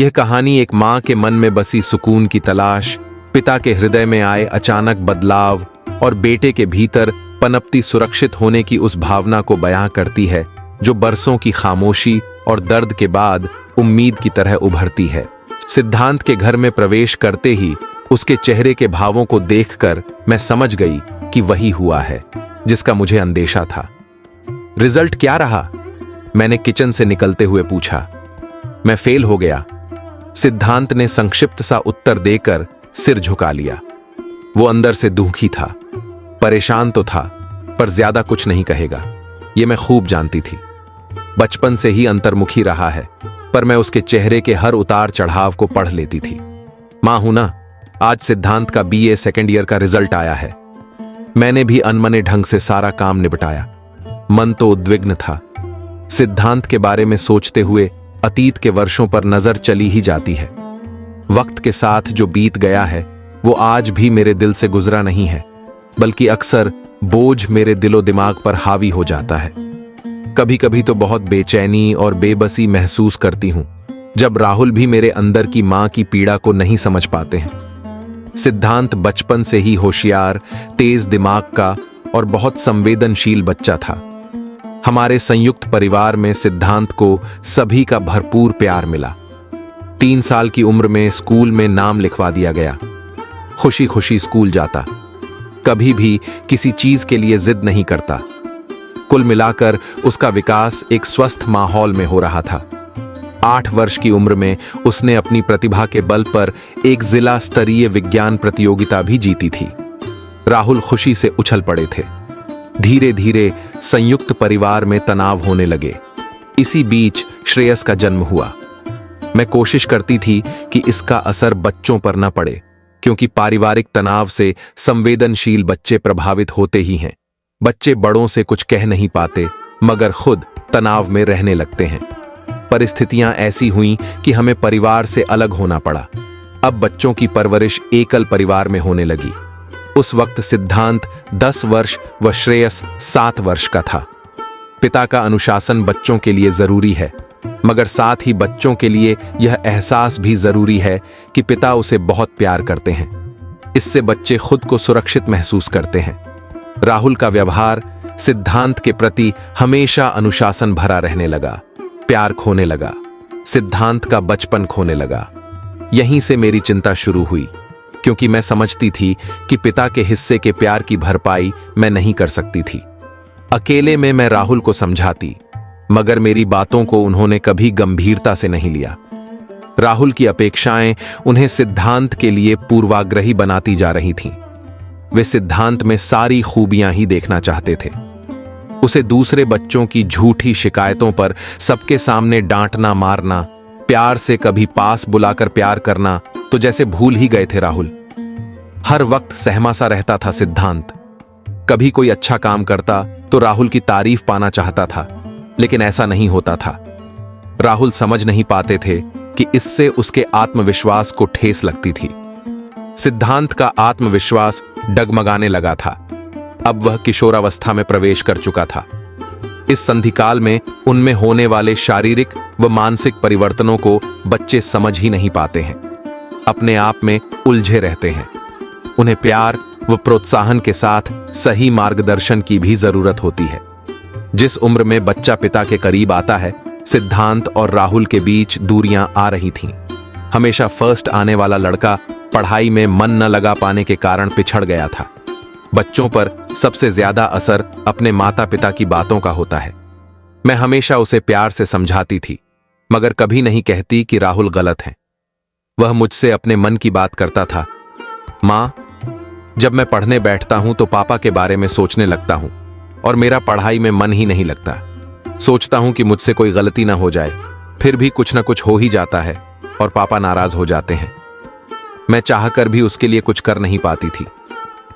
यह कहानी एक माँ के मन में बसी सुकून की तलाश, पिता के हृदय में आए अचानक बदलाव और बेटे के भीतर पनपती सुरक्षित होने की उस भावना को बयां करती है जो बरसों की खामोशी और दर्द के बाद उम्मीद की तरह उभरती है। सिद्धांत के घर में प्रवेश करते ही उसके चेहरे के भावों को देखकर मैं समझ गई कि वही हुआ है जिसका मुझे अंदेशा था। रिजल्ट क्या रहा? मैंने किचन से निकलते हुए पूछा। मैं फेल हो गया, सिद्धांत ने संक्षिप्त सा उत्तर देकर सिर झुका लिया। वो अंदर से दुखी था, परेशान तो था, पर ज्यादा कुछ नहीं कहेगा, ये मैं खूब जानती थी। बचपन से ही अंतर्मुखी रहा है, पर मैं उसके चेहरे के हर उतार चढ़ाव को पढ़ लेती थी। मां हूं ना, आज सिद्धांत का बीए सेकेंड ईयर का रिजल्ट आया है। मैंने भी अनमने ढंग से सारा काम निपटाया। मन तो उद्विग्न था। सिद्धांत के बारे में सोचते हुए अतीत के वर्षों पर नजर चली ही जाती है। वक्त के साथ जो बीत गया है वो आज भी मेरे दिल से गुजरा नहीं है, बल्कि अक्सर बोझ मेरे दिलो दिमाग पर हावी हो जाता है। कभी कभी तो बहुत बेचैनी और बेबसी महसूस करती हूं जब राहुल भी मेरे अंदर की मां की पीड़ा को नहीं समझ पाते हैं। सिद्धांत बचपन से ही होशियार, तेज दिमाग का और बहुत संवेदनशील बच्चा था। हमारे संयुक्त परिवार में सिद्धांत को सभी का भरपूर प्यार मिला। 3 साल की उम्र में स्कूल में नाम लिखवा दिया गया। खुशी खुशी स्कूल जाता, कभी भी किसी चीज के लिए जिद नहीं करता। कुल मिलाकर उसका विकास एक स्वस्थ माहौल में हो रहा था। 8 वर्ष की उम्र में उसने अपनी प्रतिभा के बल पर एक जिला स्तरीय विज्ञान प्रतियोगिता भी जीती थी। राहुल खुशी से उछल पड़े थे। धीरे धीरे संयुक्त परिवार में तनाव होने लगे। इसी बीच श्रेयस का जन्म हुआ। मैं कोशिश करती थी कि इसका असर बच्चों पर न पड़े, क्योंकि पारिवारिक तनाव से संवेदनशील बच्चे प्रभावित होते ही हैं। बच्चे बड़ों से कुछ कह नहीं पाते, मगर खुद तनाव में रहने लगते हैं। परिस्थितियां ऐसी हुईं कि हमें परिवार से अलग होना पड़ा। अब बच्चों की परवरिश एकल परिवार में होने लगी। उस वक्त सिद्धांत 10 वर्ष व श्रेयस 7 वर्ष का था। पिता का अनुशासन बच्चों के लिए जरूरी है, मगर साथ ही बच्चों के लिए यह एहसास भी जरूरी है कि पिता उसे बहुत प्यार करते हैं। इससे बच्चे खुद को सुरक्षित महसूस करते हैं। राहुल का व्यवहार सिद्धांत के प्रति हमेशा अनुशासन भरा रहने लगा। प्यार खोने लगा, सिद्धांत का बचपन खोने लगा। यहीं से मेरी चिंता शुरू हुई, क्योंकि मैं समझती थी कि पिता के हिस्से के प्यार की भरपाई मैं नहीं कर सकती थी। अकेले में मैं राहुल को समझाती, मगर मेरी बातों को उन्होंने कभी गंभीरता से नहीं लिया। राहुल की अपेक्षाएं उन्हें सिद्धांत के लिए पूर्वाग्रही बनाती जा रही थीं। वे सिद्धांत में सारी खूबियां ही देखना चाहते थे। उसे दूसरे बच्चों की झूठी शिकायतों पर सबके सामने डांटना, मारना, प्यार से कभी पास बुलाकर प्यार करना तो जैसे भूल ही गए थे राहुल। हर वक्त सहमा सा रहता था सिद्धांत। कभी कोई अच्छा काम करता तो राहुल की तारीफ पाना चाहता था, लेकिन ऐसा नहीं होता था। राहुल समझ नहीं पाते थे कि इससे उसके आत्मविश्वास को ठेस लगती थी। सिद्धांत का आत्मविश्वास डगमगाने लगा था। अब वह किशोरावस्था में प्रवेश कर चुका था। इस संधिकाल में उनमें होने वाले शारीरिक व मानसिक परिवर्तनों को बच्चे समझ ही नहीं पाते हैं। अपने आप में उलझे रहते हैं। उन्हें प्यार व प्रोत्साहन के साथ सही मार्गदर्शन की भी जरूरत होती है। जिस उम्र में बच्चा पिता के करीब आता है, सिद्धांत और राहुल के बीच दूरियां आ रही थीं। हमेशा फर्स्ट आने वाला लड़का पढ़ाई में मन न लगा पाने के कारण पिछड़ गया था। बच्चों पर सबसे ज्यादा असर अपने माता पिता की बातों का होता है। मैं हमेशा उसे प्यार से समझाती थी, मगर कभी नहीं कहती कि राहुल गलत है। वह मुझसे अपने मन की बात करता था। माँ, जब मैं पढ़ने बैठता हूं तो पापा के बारे में सोचने लगता हूं और मेरा पढ़ाई में मन ही नहीं लगता। सोचता हूं कि मुझसे कोई गलती ना हो जाए, फिर भी कुछ ना कुछ हो ही जाता है और पापा नाराज हो जाते हैं। मैं चाहकर भी उसके लिए कुछ कर नहीं पाती थी।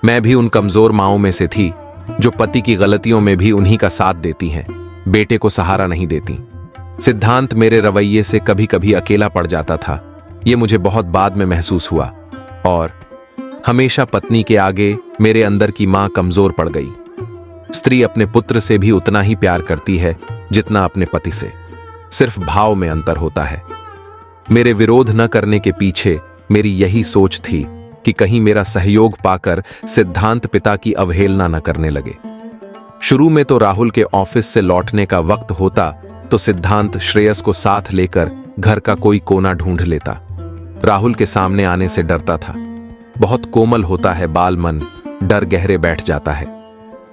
मैं भी उन कमजोर माँओं में से थी जो पति की गलतियों में भी उन्हीं का साथ देती हैं, बेटे को सहारा नहीं देती। सिद्धांत मेरे रवैये से कभी कभी अकेला पड़ जाता था। ये मुझे बहुत बाद में महसूस हुआ और हमेशा पत्नी के आगे मेरे अंदर की मां कमजोर पड़ गई। स्त्री अपने पुत्र से भी उतना ही प्यार करती है जितना अपने पति से, सिर्फ भाव में अंतर होता है। मेरे विरोध न करने के पीछे मेरी यही सोच थी कि कहीं मेरा सहयोग पाकर सिद्धांत पिता की अवहेलना न करने लगे। शुरू में तो राहुल के ऑफिस से लौटने का वक्त होता तो सिद्धांत श्रेयस को साथ लेकर घर का कोई कोना ढूंढ लेता। राहुल के सामने आने से डरता था। बहुत कोमल होता है बाल मन, डर गहरे बैठ जाता है।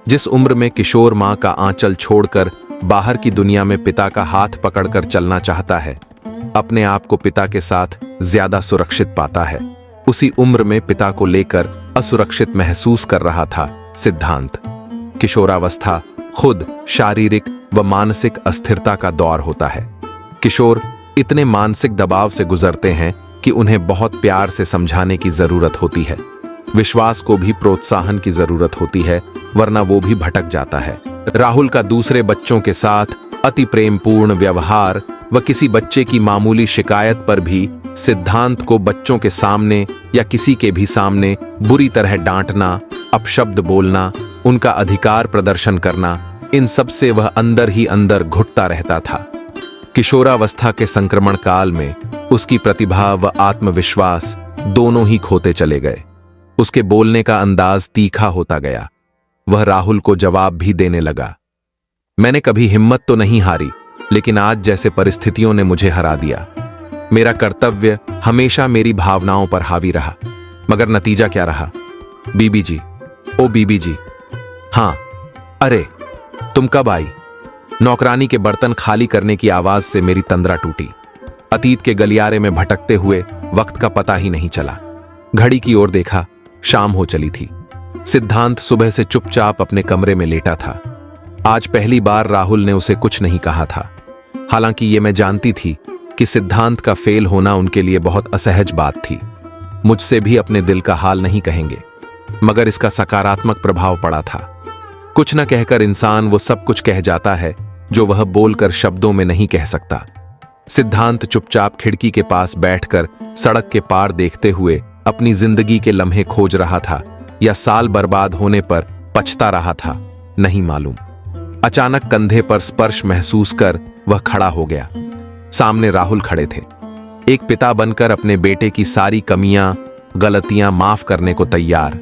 जिस उम्र में किशोर मां का आंचल छोड़कर बाहर की दुनिया में पिता का हाथ पकड़कर चलना चाहता है, अपने आप को पिता के साथ ज्यादा सुरक्षित पाता है, उसी उम्र में पिता को लेकर असुरक्षित महसूस कर रहा था सिद्धांत। किशोरावस्था खुद शारीरिक व मानसिक अस्थिरता का दौर होता है। किशोर इतने मानसिक दबाव से गुजरते हैं कि उन्हें बहुत प्यार से समझाने की जरूरत होती है। विश्वास को भी प्रोत्साहन की जरूरत होती है, वरना वो भी भटक जाता है। राहुल का दूसरे बच्चों के साथ अति प्रेमपूर्ण व्यवहार व किसी बच्चे की मामूली शिकायत पर भी सिद्धांत को बच्चों के सामने या किसी के भी सामने बुरी तरह डांटना, अपशब्द बोलना, उनका अधिकार प्रदर्शन करना, इन सब से वह अंदर ही अंदर घुटता रहता था। किशोरावस्था के संक्रमण काल में उसकी प्रतिभा व आत्मविश्वास दोनों ही खोते चले गए। उसके बोलने का अंदाज तीखा होता गया। वह राहुल को जवाब भी देने लगा। मैंने कभी हिम्मत तो नहीं हारी, लेकिन आज जैसे परिस्थितियों ने मुझे हरा दिया। मेरा कर्तव्य हमेशा मेरी भावनाओं पर हावी रहा, मगर नतीजा क्या रहा? बीबी जी, ओ बीबी जी। हाँ, अरे तुम कब आई? नौकरानी के बर्तन खाली करने की आवाज से मेरी तंद्रा टूटी। अतीत के गलियारे में भटकते हुए वक्त का पता ही नहीं चला। घड़ी की ओर देखा, शाम हो चली थी। सिद्धांत सुबह से चुपचाप अपने कमरे में लेटा था। आज पहली बार राहुल ने उसे कुछ नहीं कहा था। हालांकि ये मैं जानती थी कि सिद्धांत का फेल होना उनके लिए बहुत असहज बात थी। मुझसे भी अपने दिल का हाल नहीं कहेंगे, मगर इसका सकारात्मक प्रभाव पड़ा था। कुछ न कहकर इंसान वो सब कुछ कह जाता है जो वह बोलकर शब्दों में नहीं कह सकता। सिद्धांत चुपचाप खिड़की के पास बैठकर सड़क के पार देखते हुए अपनी जिंदगी के लम्हे खोज रहा था, या साल बर्बाद होने पर पछता रहा था, नहीं मालूम। अचानक कंधे पर स्पर्श महसूस कर वह खड़ा हो गया। सामने राहुल खड़े थे, एक पिता बनकर अपने बेटे की सारी कमियां, गलतियां माफ करने को तैयार,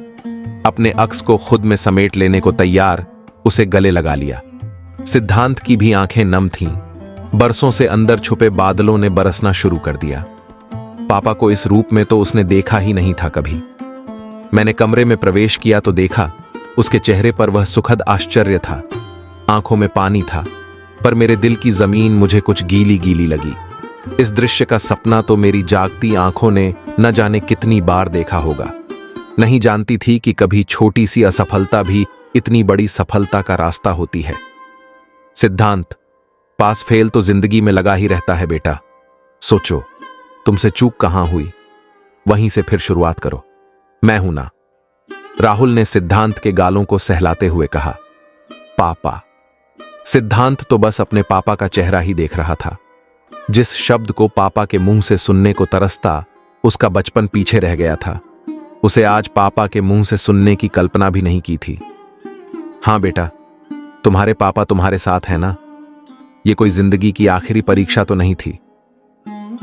अपने अक्स को खुद में समेट लेने को तैयार, उसे गले लगा लिया। सिद्धांत की भी आंखें नम थीं। बरसों से अंदर छुपे बादलों ने बरसना शुरू कर दिया। पापा को इस रूप में तो उसने देखा ही नहीं था कभी। मैंने कमरे में प्रवेश किया तो देखा, उसके चेहरे पर वह सुखद आश्चर्य था, आंखों में पानी था, पर मेरे दिल की जमीन मुझे कुछ गीली गीली लगी। इस दृश्य का सपना तो मेरी जागती आंखों ने न जाने कितनी बार देखा होगा। नहीं जानती थी कि कभी छोटी सी असफलता भी इतनी बड़ी सफलता का रास्ता होती है। सिद्धांत, पास फेल तो जिंदगी में लगा ही रहता है बेटा। सोचो, तुमसे चूक कहां हुई, वहीं से फिर शुरुआत करो। मैं हूं ना। राहुल ने सिद्धांत के गालों को सहलाते हुए कहा। पापा। सिद्धांत तो बस अपने पापा का चेहरा ही देख रहा था। जिस शब्द को पापा के मुंह से सुनने को तरसता, उसका बचपन पीछे रह गया था। उसे आज पापा के मुंह से सुनने की कल्पना भी नहीं की थी। हां बेटा, तुम्हारे पापा तुम्हारे साथ हैं ना। ये कोई जिंदगी की आखिरी परीक्षा तो नहीं थी।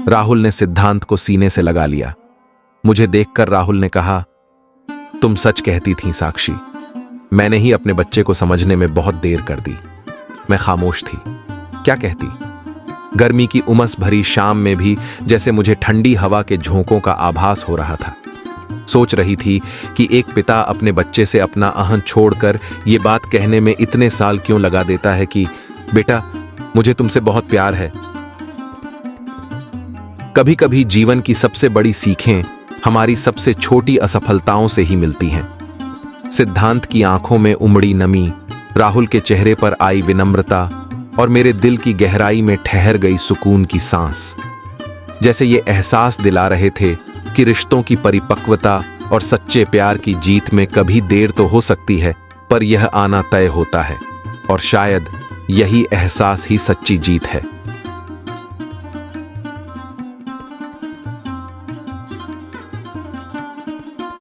राहुल ने सिद्धांत को सीने से लगा लिया। मुझे देखकर राहुल ने कहा, तुम सच कहती थी साक्षी। मैंने ही अपने बच्चे को समझने में बहुत देर कर दी। मैं खामोश थी। क्या कहती? गर्मी की उमस भरी शाम में भी जैसे मुझे ठंडी हवा के झोंकों का आभास हो रहा था। सोच रही थी कि एक पिता अपने बच्चे से अपना अहं छोड़कर ये बात कहने में इतने साल क्यों लगा देता है कि बेटा, मुझे तुमसे बहुत प्यार है। कभी कभी जीवन की सबसे बड़ी सीखें हमारी सबसे छोटी असफलताओं से ही मिलती हैं। सिद्धांत की आंखों में उमड़ी नमी, राहुल के चेहरे पर आई विनम्रता और मेरे दिल की गहराई में ठहर गई सुकून की सांस, जैसे ये एहसास दिला रहे थे कि रिश्तों की परिपक्वता और सच्चे प्यार की जीत में कभी देर तो हो सकती है, पर यह आना तय होता है। और शायद यही एहसास ही सच्ची जीत है।